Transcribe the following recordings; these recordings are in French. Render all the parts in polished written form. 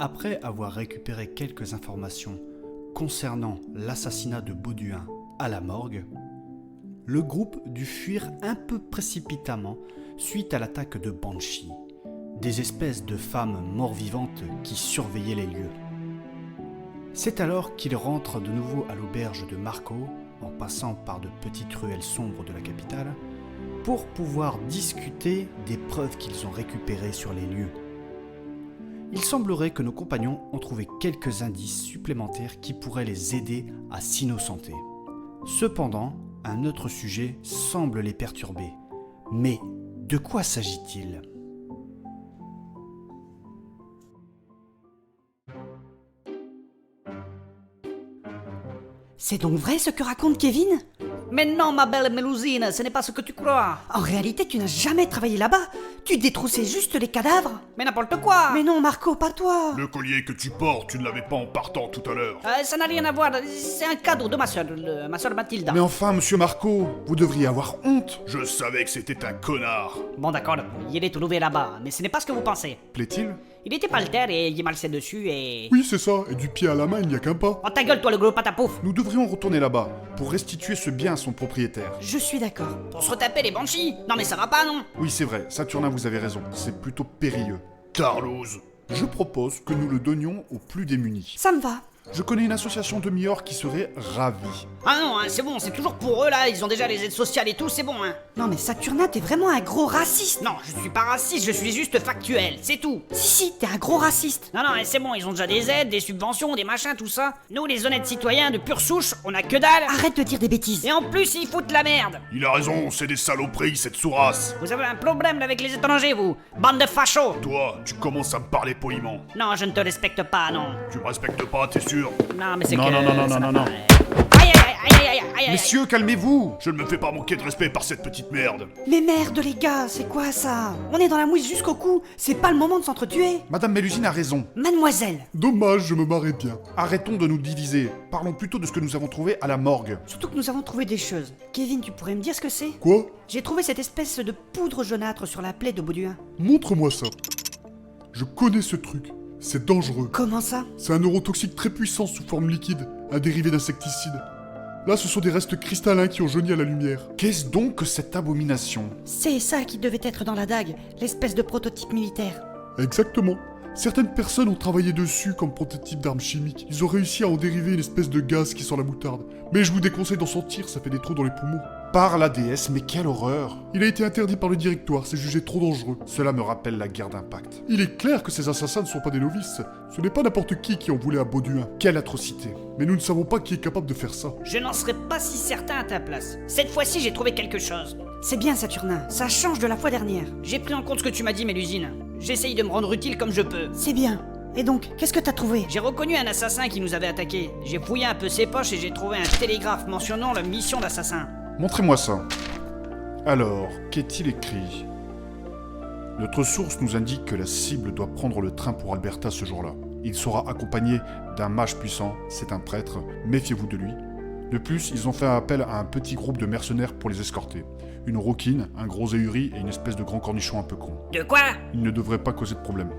Après avoir récupéré quelques informations concernant l'assassinat de Bauduin à la morgue, le groupe dut fuir un peu précipitamment suite à l'attaque de Banshee, des espèces de femmes mort-vivantes qui surveillaient les lieux. C'est alors qu'ils rentrent de nouveau à l'auberge de Marco, en passant par de petites ruelles sombres de la capitale, pour pouvoir discuter des preuves qu'ils ont récupérées sur les lieux. Il semblerait que nos compagnons ont trouvé quelques indices supplémentaires qui pourraient les aider à s'innocenter. Cependant, un autre sujet semble les perturber. Mais de quoi s'agit-il ? C'est donc vrai ce que raconte Kevin ? Mais non, ma belle Mélusine, ce n'est pas ce que tu crois. En réalité, tu n'as jamais travaillé là-bas. Tu détroussais juste les cadavres. Mais n'importe quoi. Mais non, Marco, pas toi. Le collier que tu portes, tu ne l'avais pas en partant tout à l'heure. Ça n'a rien à voir, c'est un cadeau de ma soeur Mathilda. Mais enfin, monsieur Marco, vous devriez avoir honte. Je savais que c'était un connard. Bon d'accord, il est trouvé là-bas, mais ce n'est pas ce que vous pensez. Plaît-il ? Il était par terre et il marchait dessus et... Oui, c'est ça, et du pied à la main, il n'y a qu'un pas. Oh ta gueule toi le gros patapouf. Nous devrions retourner là-bas, pour restituer ce bien à son propriétaire. Je suis d'accord. Pour se retaper les Banshees. Non mais ça va pas non. Oui, c'est vrai, Saturnin, vous avez raison, c'est plutôt périlleux. Tarlouse. Je propose que nous le donnions aux plus démunis. Ça me va. Je connais une association de Mior qui serait ravie. Ah non, hein, c'est bon, c'est toujours pour eux là, ils ont déjà les aides sociales et tout, c'est bon hein. Non mais Saturnin, t'es vraiment un gros raciste. Non, je suis pas raciste, je suis juste factuel, c'est tout. Si, t'es un gros raciste. Non, non, c'est bon, ils ont déjà des aides, des subventions, des machins, tout ça. Nous, les honnêtes citoyens de pure souche, on a que dalle. Arrête de dire des bêtises. Et en plus, ils foutent la merde. Il a raison, c'est des saloperies, cette sourasse. Vous avez un problème avec les étrangers, vous, bande de fachos. Toi, tu commences à me parler poliment. Non, je ne te respecte pas, non. Tu me respectes pas, t'es sûr? Non, mais c'est Non, que... non, non, non, ça non, va non, pas. non. Aïe, aïe, aïe, aïe, aïe, aïe, aïe. Messieurs, calmez-vous. Je ne me fais pas manquer de respect par cette petite merde. Mais merde les gars, c'est quoi ça? On est dans la mouise jusqu'au cou, c'est pas le moment de s'entretuer. Madame Mélusine a raison. Mademoiselle. Dommage, je me marrais bien. Arrêtons de nous diviser. Parlons plutôt de ce que nous avons trouvé à la morgue. Surtout que nous avons trouvé des choses. Kevin, tu pourrais me dire ce que c'est? Quoi? J'ai trouvé cette espèce de poudre jaunâtre sur la plaie de Bauduin. Montre-moi ça. Je connais ce truc. C'est dangereux. Comment ça? C'est un neurotoxique très puissant sous forme liquide, un dérivé d'insecticide. Là, ce sont des restes cristallins qui ont jauni à la lumière. Qu'est-ce donc que cette abomination? C'est ça qui devait être dans la dague, l'espèce de prototype militaire. Exactement. Certaines personnes ont travaillé dessus comme prototype d'armes chimiques. Ils ont réussi à en dériver une espèce de gaz qui sent la moutarde. Mais je vous déconseille d'en sentir, ça fait des trous dans les poumons. Par la déesse, mais quelle horreur! Il a été interdit par le directoire, c'est jugé trop dangereux. Cela me rappelle la guerre d'Impact. Il est clair que ces assassins ne sont pas des novices. Ce n'est pas n'importe qui en voulait à Bauduin. Quelle atrocité! Mais nous ne savons pas qui est capable de faire ça. Je n'en serais pas si certain à ta place. Cette fois-ci, j'ai trouvé quelque chose. C'est bien Saturnin, ça change de la fois dernière. J'ai pris en compte ce que tu m'as dit, Mélusine. J'essaye de me rendre utile comme je peux. C'est bien. Et donc, qu'est-ce que t'as trouvé? J'ai reconnu un assassin qui nous avait attaqués. J'ai fouillé un peu ses poches et j'ai trouvé un télégraphe mentionnant la mission d'assassin. Montrez-moi ça. Alors, qu'est-il écrit? Notre source nous indique que la cible doit prendre le train pour Alberta ce jour-là. Il sera accompagné d'un mage puissant, c'est un prêtre, méfiez-vous de lui. De plus, ils ont fait appel à un petit groupe de mercenaires pour les escorter. Une rouquine, un gros ahuri et une espèce de grand cornichon un peu con. De quoi? Ils ne devraient pas causer de problème.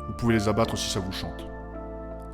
Vous pouvez les abattre si ça vous chante.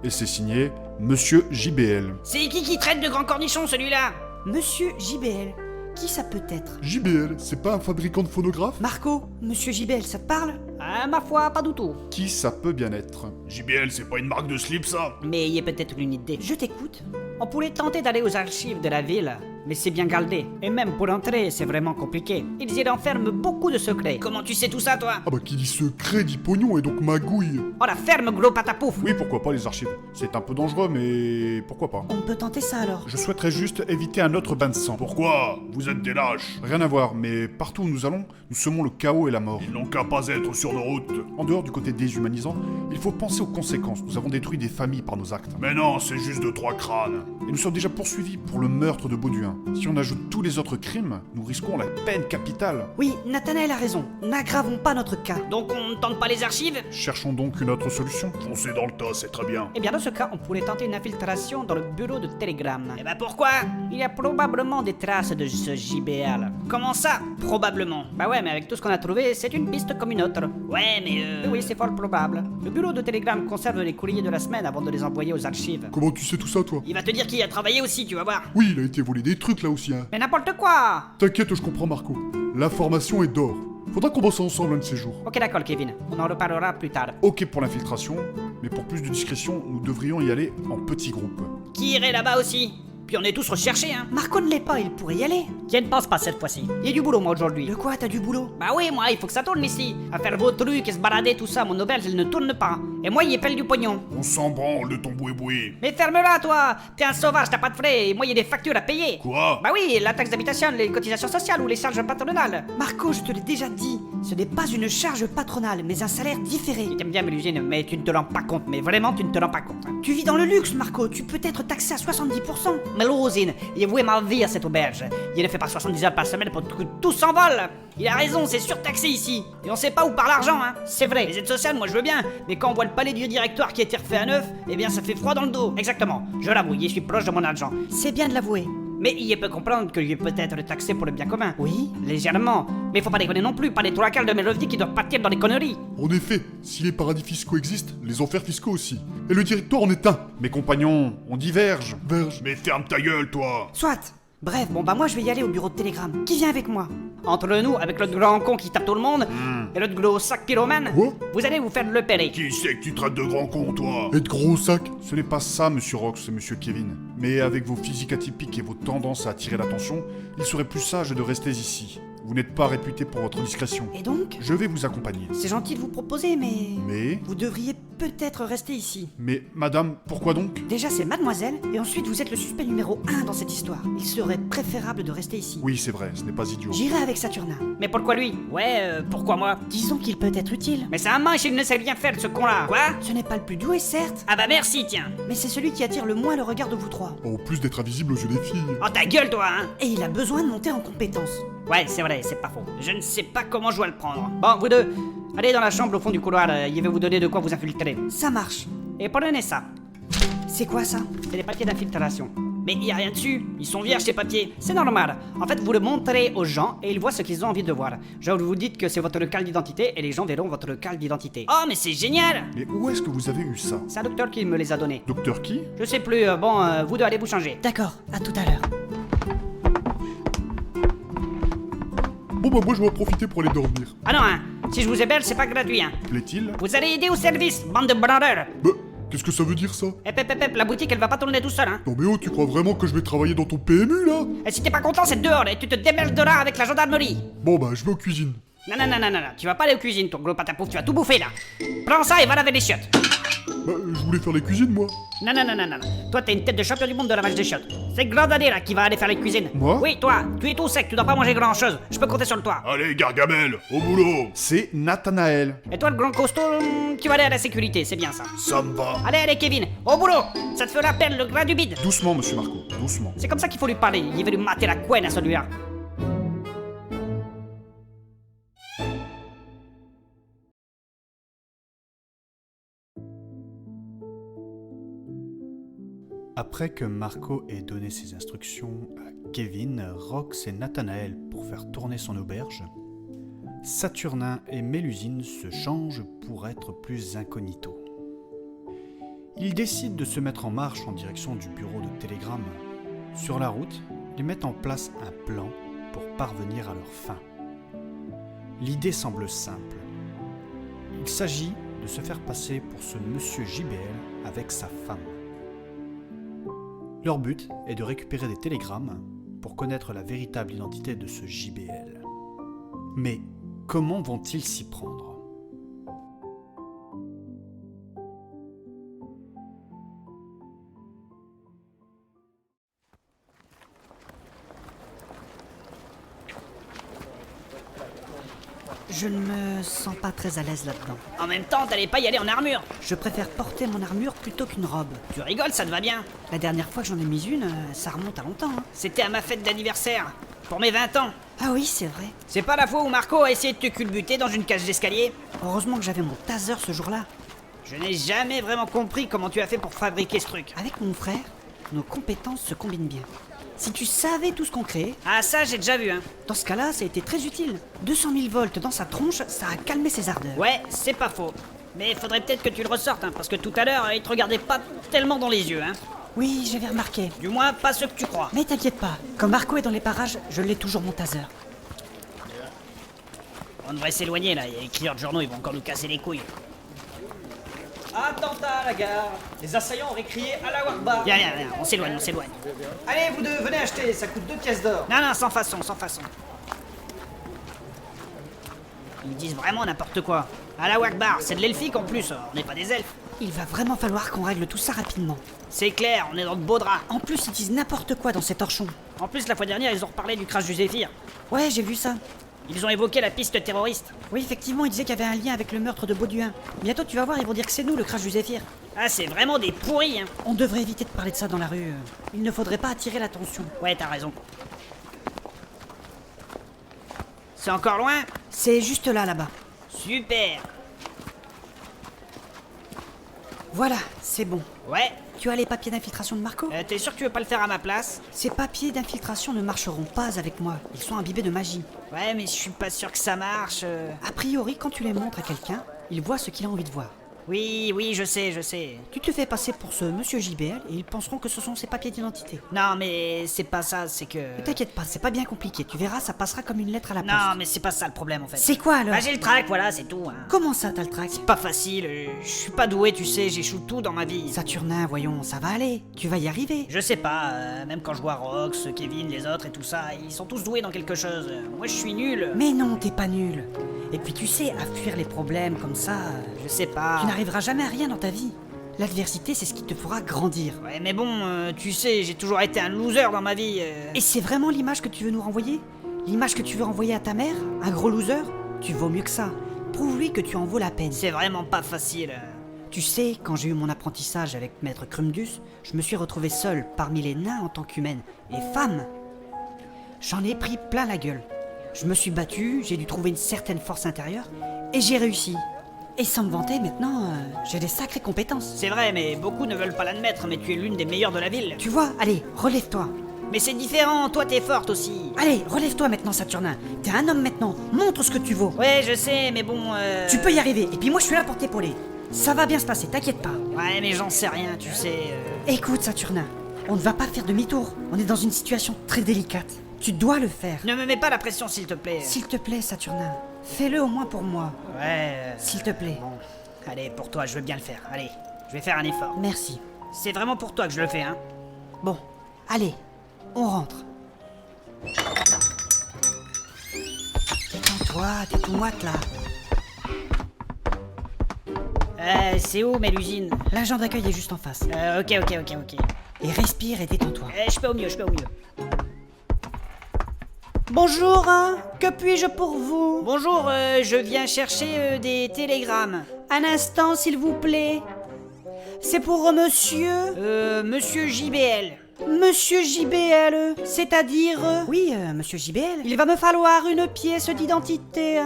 Et c'est signé Monsieur JBL. C'est qui traite de grand cornichon, celui-là? Monsieur JBL. Qui ça peut être? JBL, c'est pas un fabricant de phonographes? Marco, Monsieur JBL, ça te parle? Ah, ma foi, pas du tout. Qui ça peut bien être? JBL, c'est pas une marque de slip, ça? Mais il y a peut-être une idée. Je t'écoute. On pourrait tenter d'aller aux archives de la ville, mais c'est bien gardé. Et même pour entrer, c'est vraiment compliqué. Ils y renferment beaucoup de secrets. Comment tu sais tout ça, toi? Ah bah qui dit secret dit pognon et donc magouille. Oh la ferme, gros patapouf! Oui, pourquoi pas les archives. C'est un peu dangereux, mais pourquoi pas. On peut tenter ça alors. Je souhaiterais juste éviter un autre bain de sang. Pourquoi? Vous êtes des lâches. Rien à voir, mais partout où nous allons, nous semons le chaos et la mort. Ils n'ont qu'à pas être sur nos routes. En dehors du côté déshumanisant, il faut penser aux conséquences. Nous avons détruit des familles par nos actes. Mais non, c'est juste 2-3 crânes. Et nous sommes déjà poursuivis pour le meurtre de Bauduin. bien. Si on ajoute tous les autres crimes, nous risquons la peine capitale. Oui, Nathanaël a raison. N'aggravons pas notre cas. Donc on ne tente pas les archives? Cherchons donc une autre solution. Foncez dans le tas, c'est très bien. Eh bien dans ce cas, on pourrait tenter une infiltration dans le bureau de télégramme. Eh ben pourquoi? Il y a probablement des traces de ce JBL. Comment ça? Probablement. Bah ouais, mais avec tout ce qu'on a trouvé, c'est une piste comme une autre. Ouais, mais Oui, c'est fort probable. Le bureau de télégramme conserve les courriers de la semaine avant de les envoyer aux archives. Comment tu sais tout ça, toi? Il va te dire qu'il y a travaillé aussi, tu vas voir. Oui, il a été volé des trucs là aussi, hein. Mais n'importe quoi! T'inquiète, je comprends, Marco. L'information est d'or. Faudra qu'on bosse ensemble un de ces jours. Ok d'accord Kevin, on en reparlera plus tard. Ok pour l'infiltration, mais pour plus de discrétion, nous devrions y aller en petits groupes. Qui irait là-bas aussi? Puis on est tous recherchés, hein. Marco ne l'est pas, il pourrait y aller. Qui ne pense pas cette fois-ci? Il y a du boulot moi aujourd'hui. De quoi, t'as du boulot? Bah oui, moi, il faut que ça tourne ici. À faire vos trucs et se balader, tout ça, mon auberge, elle ne tourne pas. Et moi, il pèle du pognon. On s'en branle de ton boué-boué. Mais ferme-la, toi! T'es un sauvage, t'as pas de frais, et moi, il y a des factures à payer. Quoi? Bah oui, la taxe d'habitation, les cotisations sociales ou les charges patronales. Marco, je te l'ai déjà dit. Ce n'est pas une charge patronale, mais un salaire différé. T'aimes bien Mélusine, mais tu ne te rends pas compte, mais vraiment, tu ne te rends pas compte. Hein. Tu vis dans le luxe, Marco. Tu peux être taxé à 70%. Mélusine, il a voué ma vie à cette auberge. Il ne fait pas 70 heures par semaine pour que tout s'envole. Il a raison, c'est surtaxé ici. Et on sait pas où part l'argent, hein. C'est vrai, les aides sociales, moi je veux bien. Mais quand on voit le palais du directoire qui a été refait à neuf, eh bien ça fait froid dans le dos. Exactement, je l'avoue, je suis proche de mon argent. C'est bien de l'avouer. Mais il peut comprendre qu'il est peut-être taxé pour le bien commun. Oui. Légèrement. Mais faut pas déconner non plus, pas les trois quarts de mes revenus qui doivent partir dans les conneries. En effet, si les paradis fiscaux existent, les enfers fiscaux aussi. Et le directoire en est un. Mes compagnons, on diverge. Verge. Mais ferme ta gueule, toi. Soit. Bref, bon bah moi je vais y aller au bureau de télégramme. Qui vient avec moi? Entre nous, avec l'autre grand con qui tape tout le monde, et l'autre gros sac pyromane, Quoi? vous allez vous faire le pérer. Qui c'est que tu traites de grand con, toi? Et de gros sacs. Ce n'est pas ça, monsieur Rox et monsieur Kevin. Mais avec vos physiques atypiques et vos tendances à attirer l'attention, il serait plus sage de rester ici. Vous n'êtes pas réputé pour votre discrétion. Et donc? Je vais vous accompagner. C'est gentil de vous proposer, mais... Mais... Vous devriez peut-être rester ici. Mais, madame, pourquoi donc? Déjà c'est mademoiselle, et ensuite vous êtes le suspect numéro 1 dans cette histoire. Il serait préférable de rester ici. Oui, c'est vrai, ce n'est pas idiot. J'irai avec Saturnin. Mais pourquoi lui? Ouais, pourquoi moi? Disons qu'il peut être utile. Mais c'est un manche, il ne sait rien faire, ce con-là. Quoi? Ce n'est pas le plus doué, certes, Ah bah merci, tiens. mais c'est celui qui attire le moins le regard de vous trois. En plus d'être invisible aux yeux des filles. Oh ta gueule, toi, hein. Et il a besoin de monter en compétence. Ouais, c'est vrai, c'est pas faux. Je ne sais pas comment je dois le prendre. Bon, vous deux, allez dans la chambre au fond du couloir, il va vous donner de quoi vous infiltrer. Ça marche. Et prenez ça. C'est quoi ça? C'est des papiers d'infiltration. Mais il y a rien dessus, ils sont vierges ces papiers. C'est normal. En fait, vous le montrez aux gens et ils voient ce qu'ils ont envie de voir. Genre, vous dites que c'est votre carte d'identité et les gens verront votre carte d'identité. Oh, mais c'est génial! Mais où est-ce que vous avez eu ça? C'est un docteur qui me les a donnés. Docteur qui? Je sais plus, vous deux allez vous changer. D'accord, à tout à l'heure. Bon bah moi je vais en profiter pour aller dormir. Ah non, hein, si je vous héberge, c'est pas gratuit, hein. Plaît-il? Vous allez aider au service, bande de branleurs. Bah, qu'est-ce que ça veut dire ça? La boutique, elle va pas tourner tout seul, hein. Non mais oh, tu crois vraiment que je vais travailler dans ton PMU là? Et si t'es pas content, c'est dehors et tu te démerderas avec la gendarmerie. Bon bah je vais aux cuisines. Non, non, non, non, non, non, tu vas pas aller aux cuisines, ton gros patapouf, tu vas tout bouffer là. Prends ça et va laver les chiottes. Bah je voulais faire les cuisines moi. Non, non, non, non, non, non. Toi, t'es une tête de champion du monde de lavage des chiottes. C'est Grandadé là qui va aller faire les cuisines. Moi? Oui, toi, tu es tout sec, tu dois pas manger grand chose. Je peux compter sur toi. Allez, Gargamel, au boulot. C'est Nathanaël. Et toi, le grand costaud, tu vas aller à la sécurité, c'est bien ça. Ça me va. Allez, allez, Kevin, au boulot. Ça te fera perdre le gras du bide. Doucement, monsieur Marco, doucement. C'est comme ça qu'il faut lui parler. Il veut lui mater la couenne à celui-là. Après que Marco ait donné ses instructions à Kevin, Rox et Nathanaël pour faire tourner son auberge, Saturnin et Mélusine se changent pour être plus incognito. Ils décident de se mettre en marche en direction du bureau de télégramme. Sur la route, ils mettent en place un plan pour parvenir à leur fin. L'idée semble simple. Il s'agit de se faire passer pour ce monsieur JBL avec sa femme. Leur but est de récupérer des télégrammes pour connaître la véritable identité de ce JBL. Mais comment vont-ils s'y prendre ? Je ne me sens pas très à l'aise là-dedans. En même temps, t'allais pas y aller en armure. Je préfère porter mon armure plutôt qu'une robe. Tu rigoles, ça te va bien. La dernière fois que j'en ai mis une, ça remonte à longtemps. Hein. C'était à ma fête d'anniversaire. Pour mes 20 ans. Ah oui, c'est vrai. C'est pas la fois où Marco a essayé de te culbuter dans une cage d'escalier? Heureusement que j'avais mon taser ce jour-là. Je n'ai jamais vraiment compris comment tu as fait pour fabriquer ce truc. Avec mon frère, nos compétences se combinent bien. Si tu savais tout ce qu'on crée, Ah ça, j'ai déjà vu, hein. dans ce cas-là, ça a été très utile. 200 000 volts dans sa tronche, ça a calmé ses ardeurs. Ouais, c'est pas faux. Mais faudrait peut-être que tu le ressortes, hein, parce que tout à l'heure, il te regardait pas tellement dans les yeux, hein. Oui, j'avais remarqué. Du moins, pas ce que tu crois. Mais t'inquiète pas, comme Marco est dans les parages, je l'ai toujours mon taser. On devrait s'éloigner, là. Les crieurs de journaux, ils vont encore nous casser les couilles. Attentat à la gare. Les assaillants auraient crié à la Wakbar. Viens, on s'éloigne, on s'éloigne. Allez, vous deux, venez acheter, ça coûte 2 pièces d'or. Non, sans façon, sans façon. Ils disent vraiment n'importe quoi. À la Wakbar, c'est de l'elfique en plus, on n'est pas des elfes. Il va vraiment falloir qu'on règle tout ça rapidement. C'est clair, on est dans de beaux draps. En plus, ils disent n'importe quoi dans cet torchon. En plus, la fois dernière, ils ont reparlé du crash du Zéphyr. Ouais, j'ai vu ça. Ils ont évoqué la piste terroriste. Oui, effectivement, ils disaient qu'il y avait un lien avec le meurtre de Bauduin. Bientôt, tu vas voir, ils vont dire que c'est nous le crash du Zéphyr. Ah, c'est vraiment des pourris, hein. On devrait éviter de parler de ça dans la rue. Il ne faudrait pas attirer l'attention. Ouais, t'as raison. C'est encore loin? C'est juste là-bas. Super. Voilà, c'est bon. Ouais. Tu as les papiers d'infiltration de Marco? T'es sûr que tu veux pas le faire à ma place? Ces papiers d'infiltration ne marcheront pas avec moi. Ils sont imbibés de magie. Ouais, mais je suis pas sûr que ça marche. A priori, quand tu les montres à quelqu'un, il voit ce qu'il a envie de voir. Oui, je sais. Tu te fais passer pour ce monsieur JBL et ils penseront que ce sont ses papiers d'identité. Non, mais c'est pas ça, c'est que... Ne t'inquiète pas, c'est pas bien compliqué. Tu verras, ça passera comme une lettre à la poste. Non, mais c'est pas ça le problème en fait. C'est quoi alors? Bah, j'ai le trac, voilà, c'est tout. Hein. Comment ça, t'as le trac? Pas facile, je suis pas doué, tu sais, j'échoue tout dans ma vie. Saturnin, voyons, ça va aller. Tu vas y arriver. Je sais pas, même quand je vois Rox, Kevin, les autres et tout ça, ils sont tous doués dans quelque chose. Moi, je suis nul. Mais non, t'es pas nul. Et puis tu sais, à fuir les problèmes comme ça, Je sais pas. tu n'arriveras jamais à rien dans ta vie. L'adversité, c'est ce qui te fera grandir. Ouais, mais bon, tu sais, j'ai toujours été un loser dans ma vie. Et c'est vraiment l'image que tu veux nous renvoyer? L'image que tu veux renvoyer à ta mère? Un gros loser? Tu vaux mieux que ça. Prouve-lui que tu en vaux la peine. C'est vraiment pas facile. Tu sais, quand j'ai eu mon apprentissage avec Maître Crumdus, je me suis retrouvé seul parmi les nains en tant qu'humaine et femme. J'en ai pris plein la gueule. Je me suis battu, j'ai dû trouver une certaine force intérieure et j'ai réussi. Et sans me vanter, maintenant, j'ai des sacrées compétences. C'est vrai, mais beaucoup ne veulent pas l'admettre, mais tu es l'une des meilleures de la ville. Tu vois, allez, relève-toi. Mais c'est différent, toi t'es forte aussi. Allez, relève-toi maintenant, Saturnin. T'es un homme maintenant, montre ce que tu vaux. Ouais, je sais, mais bon... Tu peux y arriver, et puis moi je suis là pour t'épauler. Ça va bien se passer, t'inquiète pas. Ouais, mais j'en sais rien, tu sais... Écoute, Saturnin, on ne va pas faire demi-tour. On est dans une situation très délicate. Tu dois le faire. Ne me mets pas la pression, s'il te plaît. S'il te plaît, Saturnin, fais-le au moins pour moi. Ouais... S'il te plaît. Bon, allez, pour toi, je veux bien le faire. Allez, je vais faire un effort. Merci. C'est vraiment pour toi que je le fais, hein. Bon, allez, on rentre. Détends-toi, t'es tout moite là. C'est où, l'usine? L'agent d'accueil est juste en face. Ok. Et respire et détends-toi. Je fais au mieux. Bonjour, hein, que puis-je pour vous? Bonjour, je viens chercher des télégrammes. Un instant, s'il vous plaît. C'est pour monsieur? Monsieur JBL. Monsieur JBL, c'est-à-dire... Oui, monsieur JBL. Il va me falloir une pièce d'identité.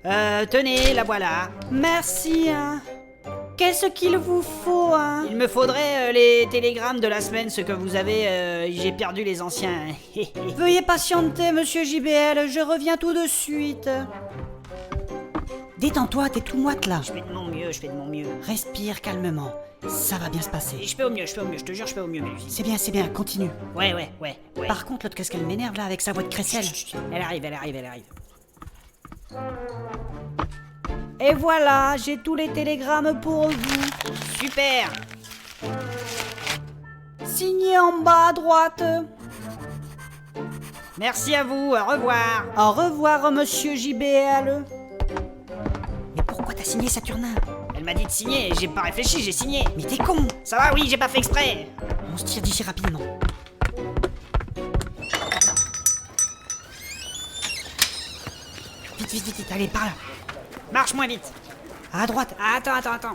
Tenez, la voilà. Merci, hein. Qu'est-ce qu'il vous faut, hein? Il me faudrait les télégrammes de la semaine, ce que vous avez... j'ai perdu les anciens. Veuillez patienter, monsieur JBL, je reviens tout de suite. Détends-toi, t'es tout moite là. Je fais de mon mieux. Respire calmement. Ça va bien se passer. Je fais au mieux, je te jure, je fais au mieux, Mélusine. C'est bien, continue. Ouais. Par contre, l'autre, qu'est-ce qu'elle m'énerve là avec sa voix de crécelle? Chut. Elle arrive. Et voilà, j'ai tous les télégrammes pour vous. Super. Signé en bas à droite. Merci à vous, au revoir. Au revoir, monsieur JBL. Mais pourquoi t'as signé, Saturnin? Elle m'a dit de signer et j'ai pas réfléchi, j'ai signé. Mais t'es con. Ça va, oui, j'ai pas fait exprès. On se tire d'ici rapidement. vite, allez, par là. Marche moins vite. À droite. Ah, attends.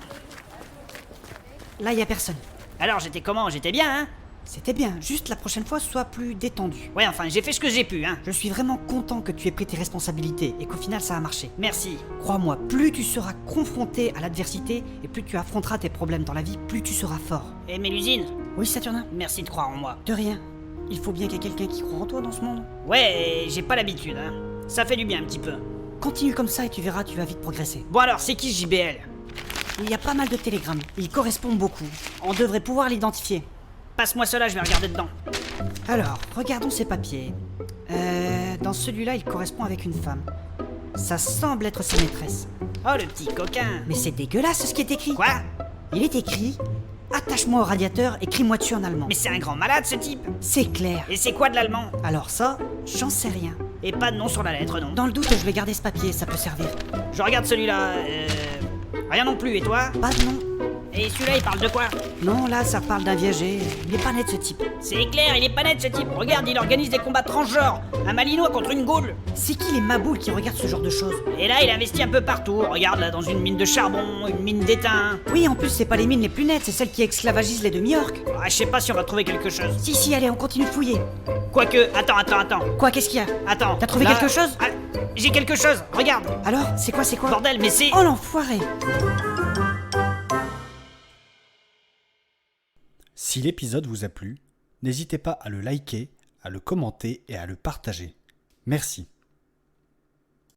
Là, y a personne. Alors, j'étais comment? J'étais bien, hein? C'était bien, juste la prochaine fois, sois plus détendu. Ouais, enfin, j'ai fait ce que j'ai pu, hein. Je suis vraiment content que tu aies pris tes responsabilités et qu'au final, ça a marché. Merci. Crois-moi, plus tu seras confronté à l'adversité et plus tu affronteras tes problèmes dans la vie, plus tu seras fort. Et Mélusine, Oui, Saturnin? merci de croire en moi. De rien. Il faut bien qu'il y ait quelqu'un qui croit en toi dans ce monde. Ouais, j'ai pas l'habitude, hein. Ça fait du bien un petit peu. Continue comme ça et tu verras, tu vas vite progresser. Bon alors, c'est qui ce JBL? Il y a pas mal de télégrammes. Ils correspondent beaucoup. On devrait pouvoir l'identifier. Passe-moi cela, je vais regarder dedans. Alors, regardons ces papiers. Dans celui-là, il correspond avec une femme. Ça semble être sa maîtresse. Oh, le petit coquin. Mais c'est dégueulasse ce qui est écrit. Quoi? Il est écrit « Attache-moi au radiateur et crie-moi dessus en allemand Mais c'est un grand malade, ce type. ». C'est clair. Et c'est quoi de l'allemand? Alors ça, j'en sais rien. Et pas de nom sur la lettre, non. Dans le doute, je vais garder ce papier, ça peut servir. Je regarde celui-là. Rien non plus, et toi? Pas de nom. Et celui-là, il parle de quoi? Non, là, ça parle d'un viager. Il est pas net ce type. C'est clair, il est pas net ce type. Regarde, il organise des combats transgenres. Un Malinois contre une Gaule. C'est qui les maboules qui regardent ce genre de choses? Et là, il investit un peu partout. Regarde, là, dans une mine de charbon, une mine d'étain. Oui, en plus, c'est pas les mines les plus nettes, c'est celles qui esclavagisent les demi-orques. Ah, je sais pas si on va trouver quelque chose. Si, allez, on continue de fouiller. Quoique, attends. Quoi, qu'est-ce qu'il y a? Attends. T'as trouvé là- quelque chose? Ah, j'ai quelque chose, regarde. Alors, c'est quoi? Bordel, mais c'est... Oh l'enfoiré! Si l'épisode vous a plu, n'hésitez pas à le liker, à le commenter et à le partager. Merci.